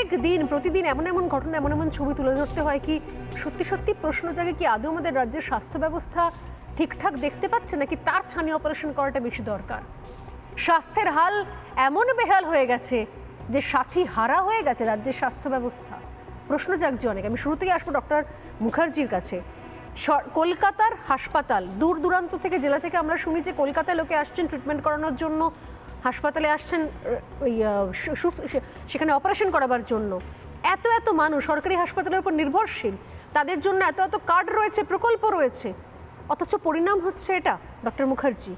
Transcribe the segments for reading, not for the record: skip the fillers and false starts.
এক দিন প্রতিদিন এমন এমন ঘটনা, এমন এমন ছবি তুলে ধরতে হয় কি সত্যি সত্যি প্রশ্ন জাগে কি আদৌ আমাদের রাজ্যের স্বাস্থ্য ব্যবস্থা ঠিকঠাক দেখতে পাচ্ছে নাকি তার ছানি অপারেশন করাটা বেশি দরকার। স্বাস্থ্যের হাল এমন বেহাল হয়ে গেছে যে সাথী হারা হয়ে গেছে রাজ্যের স্বাস্থ্য ব্যবস্থা। প্রশ্ন জাগছে অনেক। আমি শুরু থেকে আসবো ডক্টর মুখার্জির কাছে। কলকাতার হাসপাতাল, দূর দূরান্ত থেকে, জেলা থেকে আমরা শুনি যে কলকাতায় লোকে আসছেন ট্রিটমেন্ট করানোর জন্য, হাসপাতালে আসছেন সেখানে অপারেশন করাবার জন্য। এত এত মানুষ সরকারি হাসপাতালের উপর নির্ভরশীল, তাদের জন্য এত এত কার্ড রয়েছে, প্রকল্প রয়েছে, অথচ পরিণাম হচ্ছে এটা। ডক্টর মুখার্জি,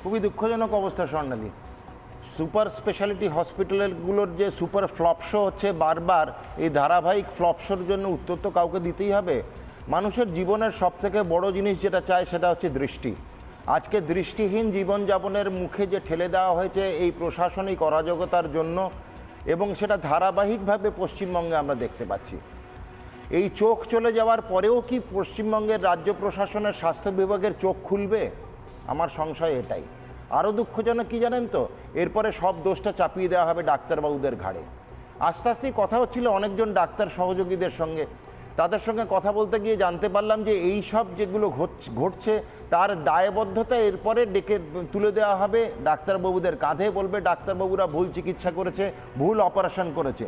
খুবই দুঃখজনক অবস্থা স্বর্ণালী। সুপার স্পেশালিটি হসপিটালগুলোর যে সুপার ফ্লপ শো হচ্ছে বারবার, এই ধারাবাহিক ফ্লপ শোর জন্য উত্তর তো কাউকে দিতেই হবে। মানুষের জীবনের সবথেকে বড় জিনিস যেটা চায় সেটা হচ্ছে দৃষ্টি। আজকে দৃষ্টিহীন জীবনযাপনের মুখে যে ঠেলে দেওয়া হয়েছে এই প্রশাসনিক অরাজকতার জন্য, এবং সেটা ধারাবাহিকভাবে পশ্চিমবঙ্গে আমরা দেখতে পাচ্ছি। এই চোখ চলে যাওয়ার পরেও কি পশ্চিমবঙ্গের রাজ্য প্রশাসনের স্বাস্থ্য বিভাগের চোখ খুলবে? আমার সংশয় এটাই। আরও দুঃখজনক কি জানেন তো, এরপরে সব দোষটা চাপিয়ে দেওয়া হবে ডাক্তারবাবুদের ঘাড়ে। আস্তে আস্তেই কথা হচ্ছিল অনেকজন ডাক্তার সহযোগীদের সঙ্গে, তাদের সঙ্গে কথা বলতে গিয়ে জানতে পারলাম যে এই সব যেগুলো ঘটছে তার দায়বদ্ধতা এরপরে ডেকে তুলে দেওয়া হবে ডাক্তারবাবুদের কাঁধে। বলবে ডাক্তারবাবুরা ভুল চিকিৎসা করেছে, ভুল অপারেশন করেছে।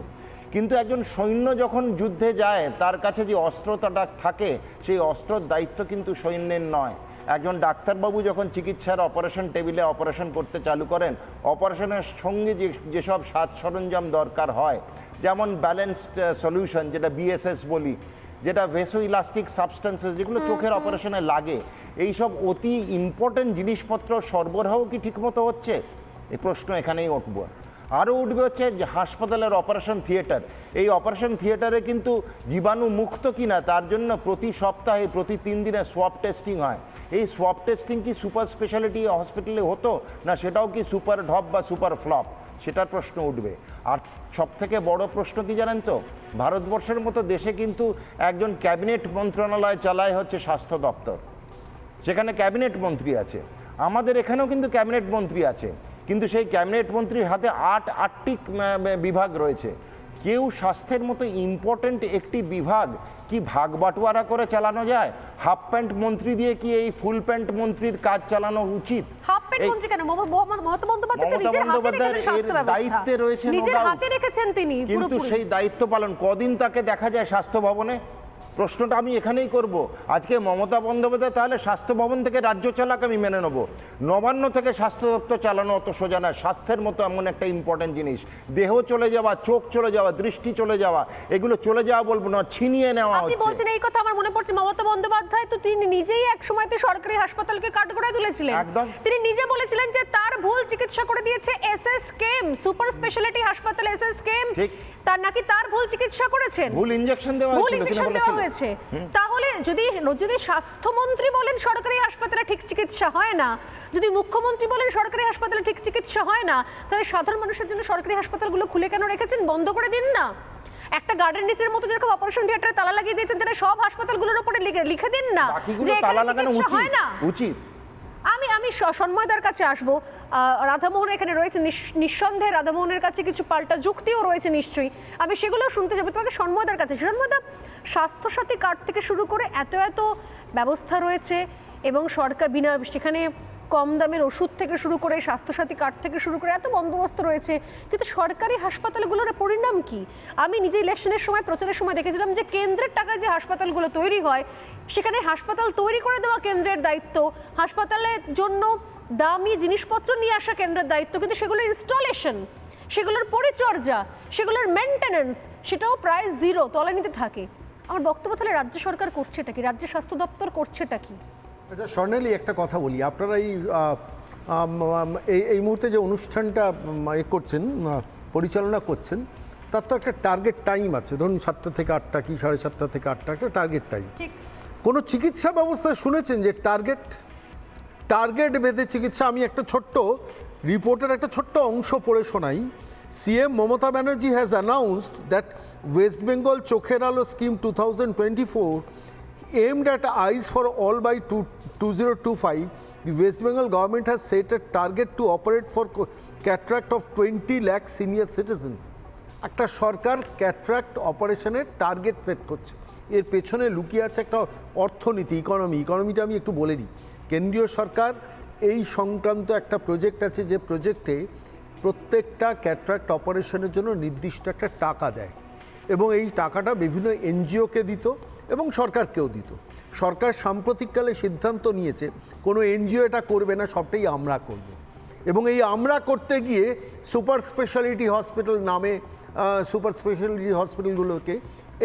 কিন্তু একজন সৈন্য যখন যুদ্ধে যায় তার কাছে যে অস্ত্রটা থাকে, সেই অস্ত্রর দায়িত্ব কিন্তু সৈন্যের নয়। একজন ডাক্তারবাবু যখন চিকিৎসার অপারেশন টেবিলে অপারেশন করতে চালু করেন, অপারেশনের সঙ্গে যেসব সাজ সরঞ্জাম দরকার হয়, যেমন ব্যালেন্সড সলিউশন যেটা বিএসএস বলি, যেটা ভেসো ইলাস্টিক সাবস্টেন্সেস যেগুলো চোখের অপারেশনে লাগে, এইসব অতি ইম্পর্টেন্ট জিনিসপত্র সরবরাহ কি ঠিকমতো হচ্ছে? এই প্রশ্ন এখানেই উঠব। আরও উঠবে হচ্ছে যে হাসপাতালের অপারেশন থিয়েটার, এই অপারেশন থিয়েটারে কিন্তু জীবাণু মুক্ত কিনা তার জন্য প্রতি সপ্তাহে প্রতি 3 দিনে সোয়াব টেস্টিং হয়। এই সোয়াব টেস্টিং কি সুপার স্পেশালিটি হসপিটালে হতো না সেটাও কি সুপার ঢপ বা সুপার ফ্লপ? সেটার প্রশ্ন উঠবে। আর সবথেকে বড় প্রশ্ন কি জানেন তো, ভারতবর্ষের মতো দেশে কিন্তু একজন ক্যাবিনেট মন্ত্রণালয় চালায় হচ্ছে স্বাস্থ্য দপ্তর, সেখানে ক্যাবিনেট মন্ত্রী আছে। আমাদের এখানেও কিন্তু ক্যাবিনেট মন্ত্রী আছে, কিন্তু সেই ক্যাবিনেট মন্ত্রীর হাতে আটটি বিভাগ রয়েছে। কেউ স্বাস্থ্যের মতো ইম্পর্ট্যান্ট একটি বিভাগ কি ভাগ বাটোয়ারা করে চালানো যায়? হাফ প্যান্ট মন্ত্রী দিয়ে কি এই ফুল প্যান্ট মন্ত্রীর কাজ চালানো উচিত? হাফ প্যান্ট মন্ত্রী কেন? মমতা বন্দ্যোপাধ্যায়ের দায়িত্বে রয়েছেন, নিজের হাতে রেখেছেন তিনি, কিন্তু সেই দায়িত্ব পালন কদিন তাকে দেখা যায় স্বাস্থ্য ভবনে? প্রশ্নটা আমি এখানেই করব। আজকে মমতা বন্দ্যোপাধ্যায় তাহলে স্বাস্থ্য ভবন থেকে রাজ্য চালাক আমি মেনে নেব, নবান্ন থেকে স্বাস্থ্য দপ্তর চালানো অত সোজা না। স্বাস্থ্যের মতো এমন একটা ইম্পর্টেন্ট জিনিস, দেহ চলে যাওয়া, চোখ চলে যাওয়া, দৃষ্টি চলে যাওয়া, এগুলো চলে যাওয়া বলবো না, ছিনিয়ে নেওয়া হচ্ছে। আপনি বলছেন এই কথা, আমার মনে পড়ছে মমতা বন্দ্যোপাধ্যায় তো তিনি নিজেই এক সময়তে সরকারি হাসপাতালকে কাঠগড়ায় তুলেছিলেন। একদম, তিনি নিজে বলেছিলেন যে তার ভুল চিকিৎসা করে দিয়েছে এসএসকেএম, সুপার স্পেশালিটি হাসপাতাল এসএসকেএম, তার নাকি তার ভুল চিকিৎসা করেছেন, ভুল ইনজেকশন দেওয়া হয়েছে। তাহলে যদি স্বাস্থ্যমন্ত্রী বলেন সরকারি হাসপাতালে ঠিক চিকিৎসা হয় না, যদি মুখ্যমন্ত্রী বলেন সরকারি হাসপাতালে ঠিক চিকিৎসা হয় না, তাহলে সাধারণ মানুষের জন্য সরকারি হাসপাতালগুলো খুলে কেন রেখেছেন? বন্ধ করে দিন না। একটা গার্ডেন নিচের মতো যেরকম অপারেশন থিয়েটারে তালা লাগিয়ে দিয়েছেন, তাহলে সব হাসপাতালগুলোর উপরে লিখে দিন না যে তালা লাগানো উচিত। আমি সন্ময়দার কাছে আসবো। রাধামোহন এখানে রয়েছে, নিঃসন্দেহে রাধামোহনের কাছে কিছু পাল্টা যুক্তিও রয়েছে নিশ্চয়ই, আমি সেগুলো শুনতে যাবো। তোমাকে সন্ময়দার কাছে, সন্ময়দা, স্বাস্থ্যসাথী কার্ড থেকে শুরু করে এত এত ব্যবস্থা রয়েছে এবং সরকার বিনা সেখানে কম দামের ওষুধ থেকে শুরু করে স্বাস্থ্যসাথী কার্ড থেকে শুরু করে এত বন্দোবস্ত রয়েছে, কিন্তু সরকারি হাসপাতালগুলোর পরিণাম কি? আমি নিজে ইলেকশনের সময়, প্রচারের সময় দেখেছিলাম যে কেন্দ্রের টাকায় যে হাসপাতালগুলো তৈরি হয়, সেখানে হাসপাতাল তৈরি করে দেওয়া কেন্দ্রের দায়িত্ব, হাসপাতালের জন্য দামি জিনিসপত্র নিয়ে আসা কেন্দ্রের দায়িত্ব, কিন্তু সেগুলোর ইনস্টলেশন, সেগুলোর পরিচর্যা, সেগুলোর মেনটেন্যান্স, সেটাও প্রায় জিরো, তলানিতে থাকে। আমার বক্তব্য তাহলে রাজ্য সরকার করছেটা কি, রাজ্য স্বাস্থ্য দপ্তর করছেটা কি? আচ্ছা স্বর্ণালী, একটা কথা বলি, আপনারা এই মুহূর্তে যে অনুষ্ঠানটা করছেন, পরিচালনা করছেন, তার তো একটা টার্গেট টাইম আছে। ধরুন 7টা থেকে 8টা কি 7:30 থেকে 8টা একটা টার্গেট টাইম। কোনো চিকিৎসা ব্যবস্থায় শুনেছেন যে টার্গেট বেঁধে চিকিৎসা? আমি একটা ছোট্ট রিপোর্টের একটা ছোট্ট অংশ পড়ে শোনাই। CM Mamata Banerjee has announced that West Bengal চোখের আলো scheme 2024 aimed at eyes for all by 2025, the West Bengal government has set a target to operate for cataract of 20 lakh senior citizens. একটা সরকার ক্যাটরাক্ট অপারেশনের টার্গেট সেট করছে, এর পেছনে লুকিয়ে আছে একটা অর্থনীতি, ইকোনমিটা আমি একটু বলে নিই। কেন্দ্রীয় সরকার এই সংক্রান্ত একটা প্রজেক্ট আছে, যে প্রজেক্টে প্রত্যেকটা ক্যাটরাক্ট অপারেশনের জন্য নির্দিষ্ট একটা টাকা দেয়, এবং এই টাকাটা বিভিন্ন এনজিওকে দিত এবং সরকারকেও দিত। সরকার সাম্প্রতিককালে সিদ্ধান্ত নিয়েছে কোনো এনজিও এটা করবে না, সবটাই আমরা করব। এবং এই আমরা করতে গিয়ে সুপার স্পেশালিটি হসপিটাল নামে সুপার স্পেশালিটি হসপিটালগুলোকে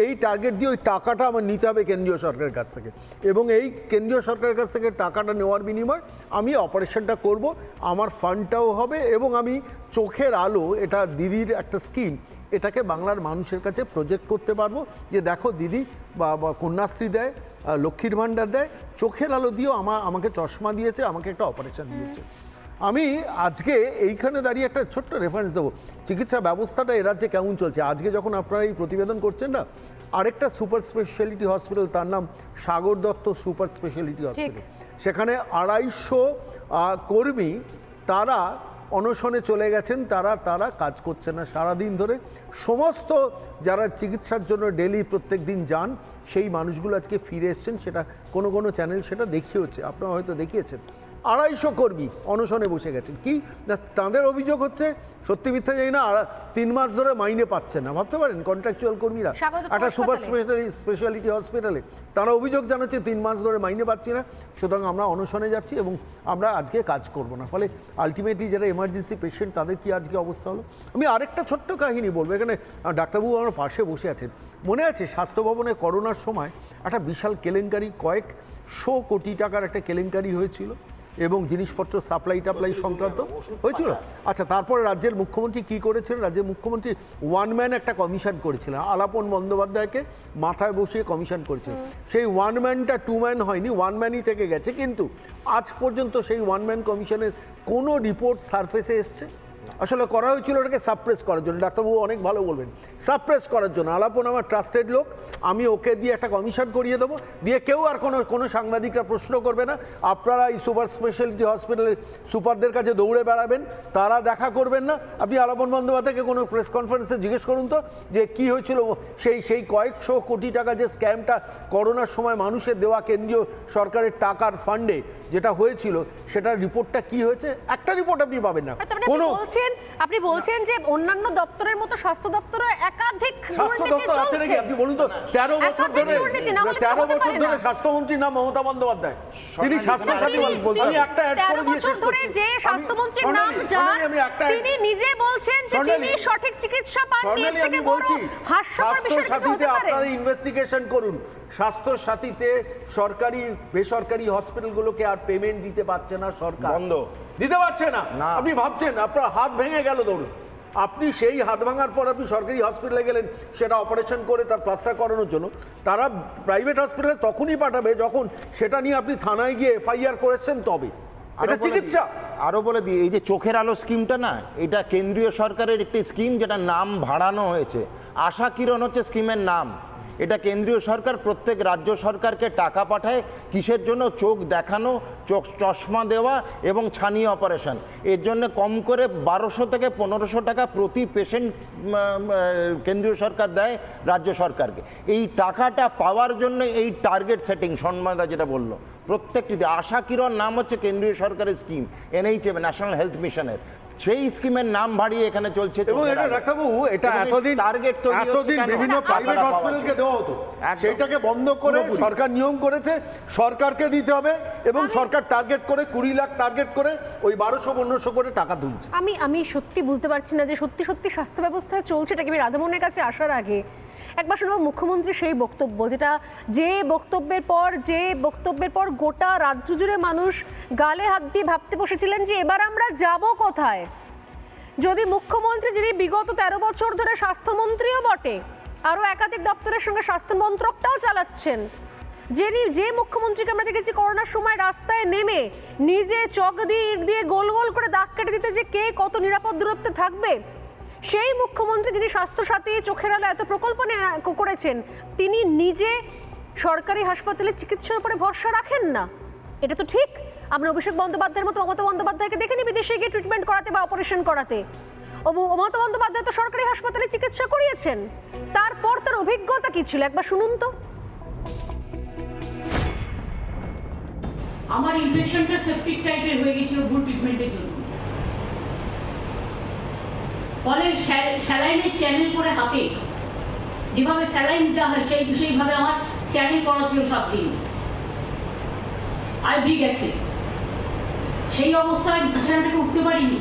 এই টার্গেট দিয়ে ওই টাকাটা আমার নিতে হবে কেন্দ্রীয় সরকারের কাছ থেকে, এবং এই কেন্দ্রীয় সরকারের কাছ থেকে টাকাটা নেওয়ার বিনিময় আমি অপারেশনটা করব, আমার ফান্ডটাও হবে, এবং আমি চোখের আলো, এটা দিদির একটা স্কিম, এটাকে বাংলার মানুষের কাছে প্রজেক্ট করতে পারবো যে দেখো দিদি বা কন্যাশ্রী দেয়, লক্ষ্মীর ভাণ্ডার দেয়, চোখের আলো দিয়েও আমাকে চশমা দিয়েছে, আমাকে একটা অপারেশন দিয়েছে। আমি আজকে এইখানে দাঁড়িয়ে একটা ছোট্ট রেফারেন্স দেবো, চিকিৎসা ব্যবস্থাটা এ রাজ্যে কেমন চলছে। আজকে যখন আপনারা এই প্রতিবেদন করছেন না, আরেকটা সুপার স্পেশালিটি হসপিটাল, তার নাম Sagar Dutta super speciality hospital, সেখানে 250 কর্মী তারা অনশনে চলে গেছেন, তারা কাজ করছে না সারাদিন ধরে। সমস্ত যারা চিকিৎসার জন্য ডেলি প্রত্যেক দিন যান, সেই মানুষগুলো আজকে ফিরে এসছেন, সেটা কোনো চ্যানেল সেটা দেখিয়েছে, আপনারা হয়তো দেখিয়েছেন। 250 কর্মী অনশনে বসে গেছেন। কি না, তাদের অভিযোগ হচ্ছে, সত্যি মিথ্যা জানি না, 3 মাস ধরে মাইনে পাচ্ছেন না। ভাবতে পারেন কন্ট্রাকচুয়াল কর্মীরা একটা সুপার স্পেশালিটি হসপিটালে, তারা অভিযোগ জানাচ্ছে 3 মাস ধরে মাইনে পাচ্ছি না, সুতরাং আমরা অনশনে যাচ্ছি এবং আমরা আজকে কাজ করব না। ফলে আলটিমেটলি যারা এমার্জেন্সি পেশেন্ট, তাদের কি আজকে অবস্থা হলো। আমি আরেকটা ছোট্ট কাহিনী বলবো, এখানে ডাক্তারবাবু আমার পাশে বসে আছেন। মনে আছে স্বাস্থ্য ভবনে করোনার সময় একটা বিশাল কেলেঙ্কারি, কয়েকশো কোটি টাকার একটা কেলেঙ্কারি হয়েছিল, এবং জিনিসপত্র সাপ্লাই সংক্রান্ত হয়েছিল। আচ্ছা, তারপরে রাজ্যের মুখ্যমন্ত্রী কি করেছিলেন? রাজ্যের মুখ্যমন্ত্রী ওয়ান ম্যান একটা কমিশন করেছিলেন, আলাপন বন্দ্যোপাধ্যায়কে মাথায় বসিয়ে কমিশন করেছিলেন। সেই ওয়ান ম্যানটা 2 ম্যান হয়নি, 1 ম্যানই থেকে গেছে, কিন্তু আজ পর্যন্ত সেই 1 ম্যান কমিশনের কোনো রিপোর্ট সারফেসে এসছে? আসলে করা হয়েছিল এটাকে সাপ্রেস করার জন্য, ডাক্তারবাবু অনেক ভালো বলবেন, সাপ্রেস করার জন্য। আলাপন আমার ট্রাস্টেড লোক, আমি ওকে দিয়ে একটা কমিশন করিয়ে দেবো, দিয়ে কেউ আর কোনো সাংবাদিকরা প্রশ্ন করবে না। আপনারা এই সুপার স্পেশালিটি হসপিটালের সুপারদের কাছে দৌড়ে বেড়াবেন, তারা দেখা করবেন না। আপনি আলাপন বন্দ্যোপাধ্যায়কে কোনো প্রেস কনফারেন্সে জিজ্ঞেস করুন তো যে কী হয়েছিল সেই কয়েকশো কোটি টাকা যে স্ক্যামটা করোনার সময় মানুষের দেওয়া কেন্দ্রীয় সরকারের টাকার ফান্ডে যেটা হয়েছিল, সেটার রিপোর্টটা কি হয়েছে? একটা রিপোর্ট আপনি পাবেন না। আপনি বলছেন যে অন্যান্য দপ্তরের মতো স্বাস্থ্য দপ্তরে একাধিক স্বাস্থ্য দপ্তর আছে নাকি? আপনি বলুন তো, 13 বছর ধরে স্বাস্থ্যমন্ত্রীর নাম মমতা বন্দ্যোপাধ্যায়, তিনি স্বাস্থ্য সাথী। আমি একটা অ্যাড করে দিয়ে শেষ করছি। যে স্বাস্থ্যমন্ত্রীর নাম যান, তিনি নিজে বলছেন যে তিনি সঠিক চিকিৎসা পাননি। এর থেকে বড় হাস্যকর বিষয় কিছু হতে পারে? আপনারা ইনভেস্টিগেশন করুন। স্বাস্থ্য সাথীতে সরকারি বেসরকারি হসপিটালগুলোকে আর পেমেন্ট দিতে পারছে না সরকার, বন্ধ দিতে পারছে না। আপনি ভাবছেন আপনার হাত ভেঙে গেল, ধরুন আপনি সেই হাত ভাঙার পর আপনি সরকারি হসপিটালে গেলেন সেটা অপারেশন করে তার প্লাস্টার করানোর জন্য, তারা প্রাইভেট হসপিটালে তখনই পাঠাবে যখন সেটা নিয়ে আপনি থানায় গিয়ে FIR করেছেন, তবে এটা চিকিৎসা। আরো বলে দিই, এই যে চোখের আলো স্কিমটা না, এটা কেন্দ্রীয় সরকারের একটি স্কিম, যেটা নাম ভাড়ানো হয়েছে। আশা কিরণ হচ্ছে স্কিমের নাম। এটা কেন্দ্রীয় সরকার প্রত্যেক রাজ্য সরকারকে টাকা পাঠায়, কিসের জন্য? চোখ দেখানো, চশমা দেওয়া এবং ছানি অপারেশন। এর জন্য কম করে 1200 থেকে 1500 টাকা প্রতি পেশেন্ট কেন্দ্রীয় সরকার দেয় রাজ্য সরকারকে। এই টাকাটা পাওয়ার জন্য এই টার্গেট সেটিং, সন্ময়দা যেটা বললো, প্রত্যেকটি আশা কিরণ নাম হচ্ছে কেন্দ্রীয় সরকারের স্কিম, NHM, ন্যাশনাল হেলথ মিশনের। সেই স্কিমের নাম ভাড়িয়ে এখানে চলছে। এবং এটা ডাক্তারবাবু, এটা এতদিন বিভিন্ন প্রাইভেট হসপিটালকে দেওয়া হতো, সেইটাকে বন্ধ করে সরকার নিয়ম করেছে সরকারকে দিতে হবে, এবং সরকার টার্গেট করে 20 লাখ টার্গেট করে ওই 1200-1500 করে টাকা তুলছে। আমি সত্যি বুঝতে পারছি না যে সত্যি স্বাস্থ্য ব্যবস্থায় চলছে এটা কি। রাধামোহনের কাছে আসার আগে একবার শুনবো মুখ্যমন্ত্রী সেই বক্তব্য, যে বক্তব্যের পর গোটা রাজ্য জুড়ে মানুষ গালে হাত দিয়ে ভাবতে বসেছিলেন যে এবার আমরা যাব কোথায়। যদি মুখ্যমন্ত্রী, যিনি বিগত 13 বছর ধরে স্বাস্থ্যমন্ত্রীও বটে, আরও একাধিক দপ্তরের সঙ্গে স্বাস্থ্য মন্ত্রকটাও চালাচ্ছেন, যে মুখ্যমন্ত্রীকে আমরা দেখেছি করোনার সময় রাস্তায় নেমে নিজে চক দিয়ে ইট দিয়ে গোল গোল করে দাগ কেটে দিতে যে কে কত নিরাপদ দূরত্বে থাকবে, সেই মুখ্যমন্ত্রী যিনি স্বাস্থ্যসাথী, চোখের আলো এত প্রকল্প করেছেন, তিনি নিজে সরকারি হাসপাতালে চিকিৎসার উপরে ভরসা রাখেন না। এটা তো ঠিক। আমরা অভিষেক বন্দ্যোপাধ্যায়ের মতো মমতা বন্দ্যোপাধ্যায়কে দেখে নি বিদেশে গিয়ে ট্রিটমেন্ট করাতে বা অপারেশন করাতে। মমতা বন্দ্যোপাধ্যায় তো সরকারি হাসপাতালে চিকিৎসা করিয়েছেন, তারপর তার অভিজ্ঞতা কি ছিল একবার শুনুন তো। আমার ইনফেকশনটা সেপ্টিক টাইপের হয়ে গেছিল ভুল ট্রিটমেন্টের জন্য, ফলে স্যালাইনের চ্যানেল করে হাতে যেভাবে স্যালাইন দেওয়া হয় সেইভাবে আমার চ্যানেল করা ছিল 7 দিন, আইভি গেছে। সেই অবস্থায় বিছানা থেকে উঠতে পারিনি।